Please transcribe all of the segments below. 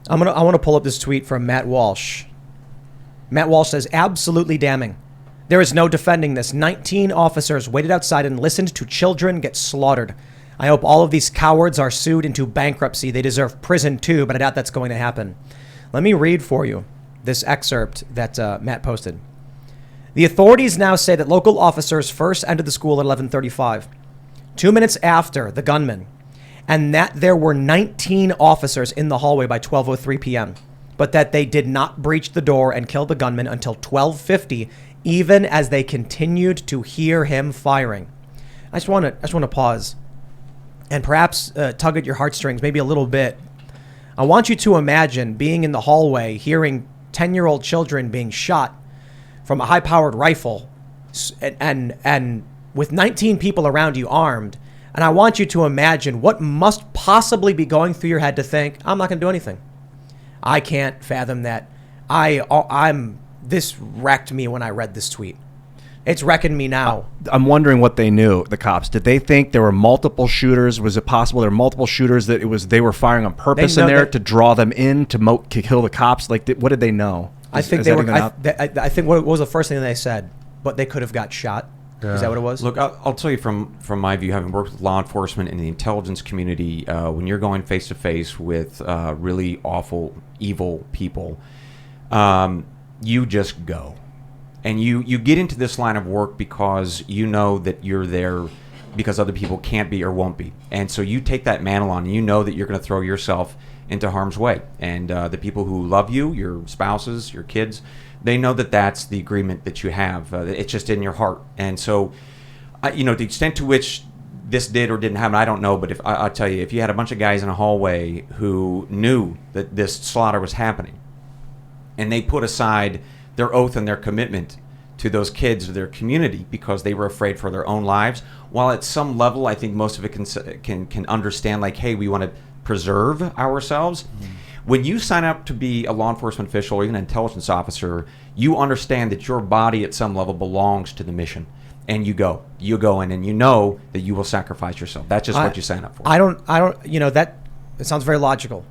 I want to pull up this tweet from Matt Walsh. Matt Walsh says, absolutely damning. There is no defending this. 19 officers waited outside and listened to children get slaughtered. I hope all of these cowards are sued into bankruptcy. They deserve prison too, but I doubt that's going to happen. Let me read for you this excerpt that Matt posted. The authorities now say that local officers first entered the school at 11:35, 2 minutes after the gunman, and that there were 19 officers in the hallway by 12:03 p.m., but that they did not breach the door and kill the gunman until 12:50, even as they continued to hear him firing. I just want to pause and perhaps tug at your heartstrings maybe a little bit. I want you to imagine being in the hallway, hearing 10-year-old children being shot from a high-powered rifle, and with 19 people around you armed. And I want you to imagine what must possibly be going through your head to think, I'm not going to do anything. I can't fathom that. This wrecked me when I read this tweet. It's wrecking me now. I'm wondering what they knew, the cops. Did they think there were multiple shooters? Was it possible there were multiple shooters that they were firing on purpose in there to draw them in to kill the cops? Like, what did they know? I think they were. I think what was the first thing they said? But they could have got shot. Yeah. Is that what it was? Look, I'll tell you from my view, having worked with law enforcement and the intelligence community, when you're going face to face with really awful, evil people, you just go. And you get into this line of work because you know that you're there because other people can't be or won't be. And so you take that mantle on, and you know that you're going to throw yourself into harm's way. And the people who love you, your spouses, your kids, they know that that's the agreement that you have. It's just in your heart. And so, the extent to which this did or didn't happen, I don't know. But I'll tell you, if you had a bunch of guys in a hallway who knew that this slaughter was happening, and they put aside their oath and their commitment to those kids or their community because they were afraid for their own lives, while at some level I think most of it can understand, like, hey, we want to preserve ourselves. Mm-hmm. When you sign up to be a law enforcement official or even an intelligence officer, you understand that your body at some level belongs to the mission. And you go in and you know that you will sacrifice yourself. That's just what you sign up for. I don't, that it sounds very logical.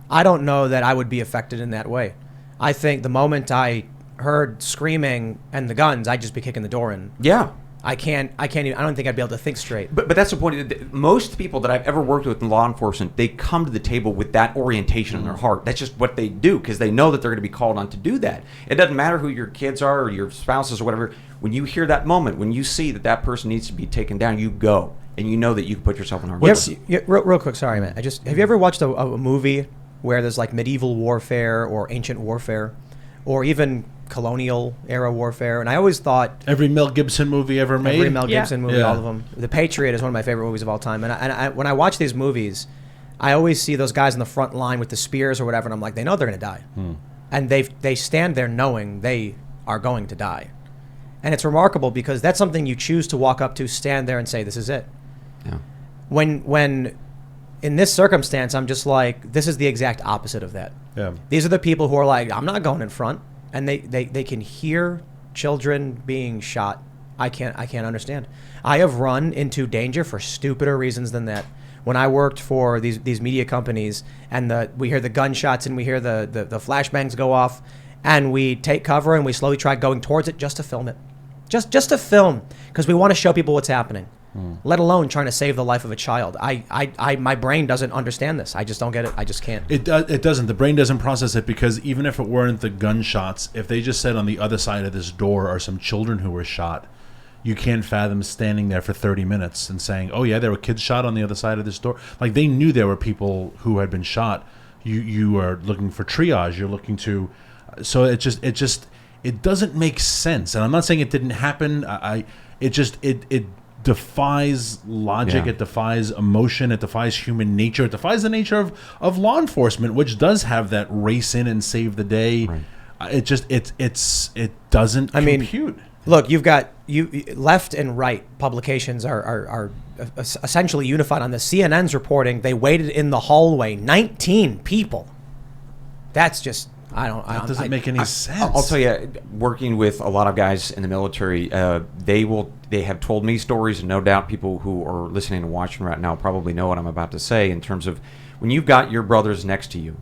I don't know that I would be affected in that way. I think the moment I heard screaming and the guns, I'd just be kicking the door in. Yeah. I can't even, I don't think I'd be able to think straight. But that's the point. Most people that I've ever worked with in law enforcement, they come to the table with that orientation in their heart. That's just what they do because they know that they're going to be called on to do that. It doesn't matter who your kids are or your spouses or whatever. When you hear that moment, when you see that person needs to be taken down, you go. And you know that you can put yourself in harm's way. Real quick, sorry, man. Have you ever watched a movie where there's like medieval warfare or ancient warfare or even colonial era warfare? And I always thought every Mel Gibson movie ever made. Every Mel Gibson movie, all of them. The Patriot is one of my favorite movies of all time. And I when I watch these movies, I always see those guys in the front line with the spears or whatever, and I'm like, they know they're going to die, and they stand there knowing they are going to die. And it's remarkable because that's something you choose to walk up to, stand there, and say, "This is it." Yeah. When in this circumstance, I'm just like, this is the exact opposite of that. Yeah. These are the people who are like, I'm not going in front. And they can hear children being shot. I can't understand. I have run into danger for stupider reasons than that. When I worked for these media companies, and we hear the gunshots and we hear the flashbangs go off, and we take cover and we slowly try going towards it just to film it, just to film, because we want to show people what's happening. Let alone trying to save the life of a child. My brain doesn't understand this. I just don't get it. I just can't. It doesn't. The brain doesn't process it because even if it weren't the gunshots, if they just said on the other side of this door are some children who were shot, you can't fathom standing there for 30 minutes and saying, oh yeah, there were kids shot on the other side of this door. Like, they knew there were people who had been shot. You are looking for triage. You're looking to... So it doesn't make sense. And I'm not saying it didn't happen. It defies logic. Yeah. It defies emotion. It defies human nature. It defies the nature of law enforcement, which does have that race in and save the day. Right. It doesn't compute. Look, you've got left and right publications are essentially unified on this. CNN's reporting they waited in the hallway 19 people. That's just that doesn't make any sense. I'll tell you, working with a lot of guys in the military, they have told me stories, and no doubt people who are listening and watching right now probably know what I'm about to say in terms of when you've got your brothers next to you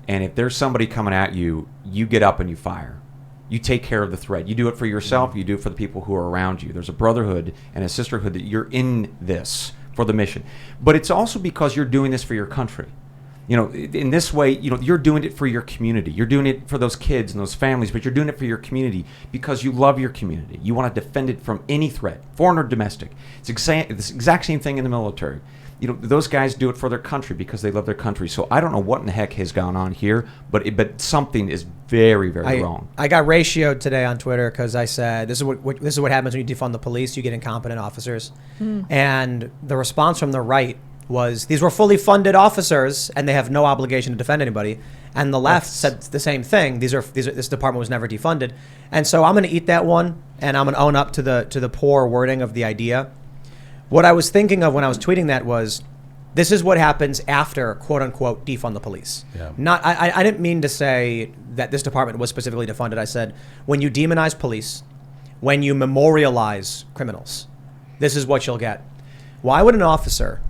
And if there's somebody coming at you, you get up and you fire. You take care of the threat. You do it for yourself. You do it for the people who are around you. There's a brotherhood and a sisterhood that you're in this for the mission. But it's also because you're doing this for your country. You know, in this way, you know, you're doing it for your community. You're doing it for those kids and those families, but you're doing it for your community because you love your community. You want to defend it from any threat, foreign or domestic. It's the exact same thing in the military. You know, those guys do it for their country because they love their country. So I don't know what in the heck has gone on here, but something is very, very wrong. I got ratioed today on Twitter because I said this is what happens when you defund the police. You get incompetent officers, and the response from the right was these were fully funded officers and they have no obligation to defend anybody. And the left said the same thing. This department was never defunded, and so I'm going to eat that one, and I'm going to own up to the poor wording of the idea. What I was thinking of when I was tweeting that was, this is what happens after, quote unquote, defund the police. Yeah. I didn't mean to say that this department was specifically defunded. I said, when you demonize police, when you memorialize criminals, this is what you'll get. Why would an officer,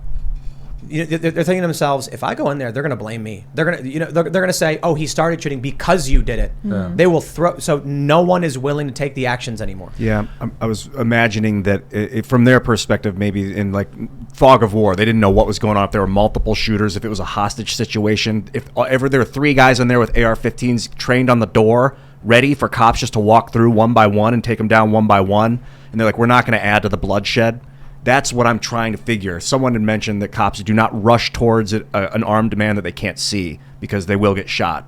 they're thinking to themselves, if I go in there, they're going to blame me. They're going to, they're going to say, oh, he started shooting because you did it. Yeah. They will so no one is willing to take the actions anymore. Yeah, I was imagining that from their perspective, maybe in like fog of war, they didn't know what was going on. If there were multiple shooters, if it was a hostage situation, if ever there were 3 guys in there with AR-15s trained on the door, ready for cops just to walk through one by one and take them down one by one. And they're like, we're not going to add to the bloodshed. That's what I'm trying to figure. Someone had mentioned that cops do not rush towards an armed man that they can't see because they will get shot.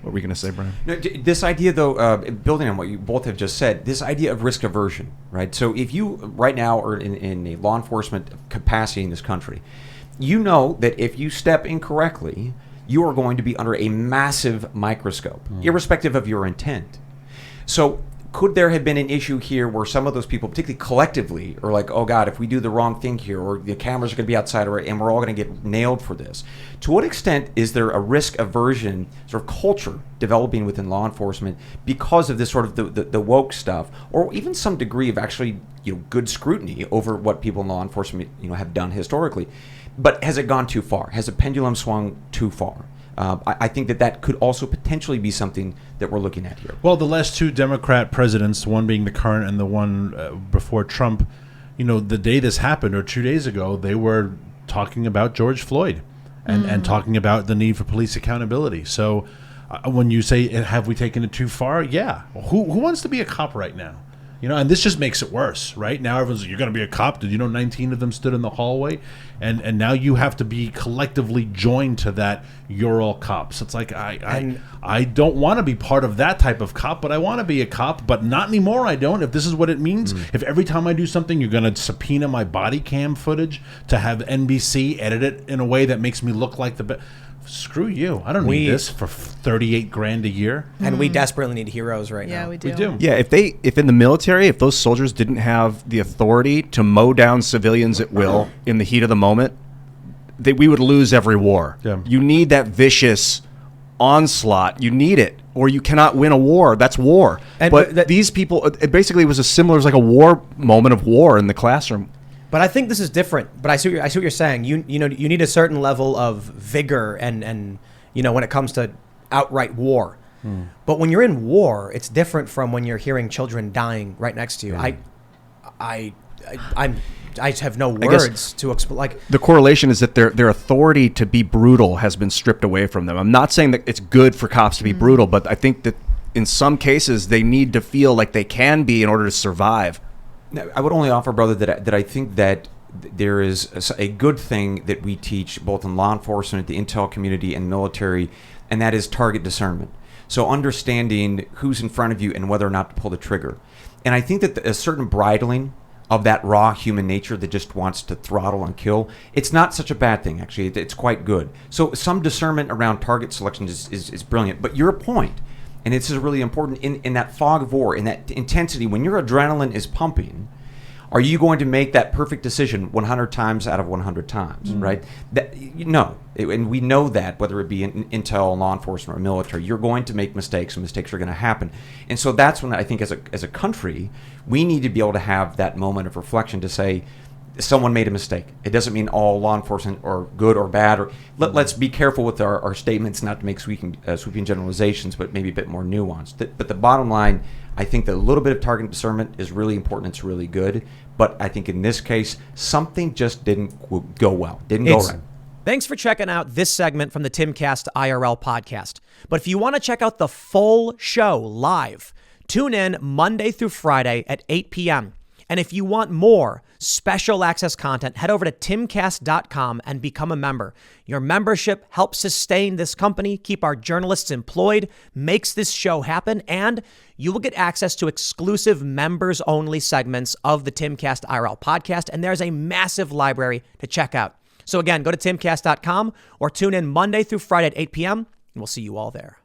What were we going to say, Bryan? No, this idea, though, building on what you both have just said, this idea of risk aversion, right? So if you right now are in a law enforcement capacity in this country, you know that if you step incorrectly, you are going to be under a massive microscope, irrespective of your intent. So could there have been an issue here where some of those people, particularly collectively, are like, oh God, if we do the wrong thing here, or the cameras are going to be outside, and we're all going to get nailed for this? To what extent is there a risk aversion sort of culture developing within law enforcement because of this sort of the woke stuff, or even some degree of actually good scrutiny over what people in law enforcement have done historically? But has it gone too far? Has the pendulum swung too far? I think that could also potentially be something that we're looking at here. Well, the last 2 Democrat presidents, one being the current and the one before Trump, the day this happened, or 2 days ago, they were talking about George Floyd and talking about the need for police accountability. So when you say, have we taken it too far? Yeah. Who wants to be a cop right now? And this just makes it worse, right? Now everyone's like, you're going to be a cop? Did you know 19 of them stood in the hallway? And now you have to be collectively joined to that, you're all cops. It's like, I don't want to be part of that type of cop, but I want to be a cop, but not anymore, I don't. If this is what it means, if every time I do something, you're going to subpoena my body cam footage to have NBC edit it in a way that makes me look like the screw you. I don't need this for $38,000 a year. And we desperately need heroes right now. Yeah, we do. Yeah, if in the military, if those soldiers didn't have the authority to mow down civilians at will in the heat of the moment, we would lose every war. Yeah. You need that vicious onslaught. You need it, or you cannot win a war. That's war. But these people, it basically was it was like a war moment of war in the classroom. But I think this is different. But I see what you're saying. You need a certain level of vigor and when it comes to outright war. But when you're in war, it's different from when you're hearing children dying right next to you. I have no words to explain. Like, the correlation is that their authority to be brutal has been stripped away from them. I'm not saying that it's good for cops to be brutal, but I think that in some cases they need to feel like they can be in order to survive. I would only offer, brother, that I think that there is a good thing that we teach both in law enforcement, the intel community, and military, and that is target discernment. So understanding who's in front of you and whether or not to pull the trigger. And I think that a certain bridling of that raw human nature that just wants to throttle and kill, it's not such a bad thing, actually. It's quite good. So some discernment around target selection is brilliant. But your point, and this is really important, in that fog of war, in that intensity, when your adrenaline is pumping, are you going to make that perfect decision 100 times out of 100 times, right? And we know that, whether it be in intel, law enforcement, or military, you're going to make mistakes, and mistakes are going to happen. And so that's when I think as a country, we need to be able to have that moment of reflection to say, someone made a mistake. It doesn't mean all law enforcement are good or bad. Or let's be careful with our statements, not to make sweeping generalizations, but maybe a bit more nuanced. But the bottom line, I think that a little bit of target discernment is really important. It's really good. But I think in this case, something just didn't go well. Didn't go right. Thanks for checking out this segment from the Timcast IRL podcast. But if you want to check out the full show live, tune in Monday through Friday at 8 p.m. And if you want more special access content, head over to timcast.com and become a member. Your membership helps sustain this company, keep our journalists employed, makes this show happen, and you will get access to exclusive members-only segments of the Timcast IRL podcast, and there's a massive library to check out. So again, go to timcast.com or tune in Monday through Friday at 8 p.m., and we'll see you all there.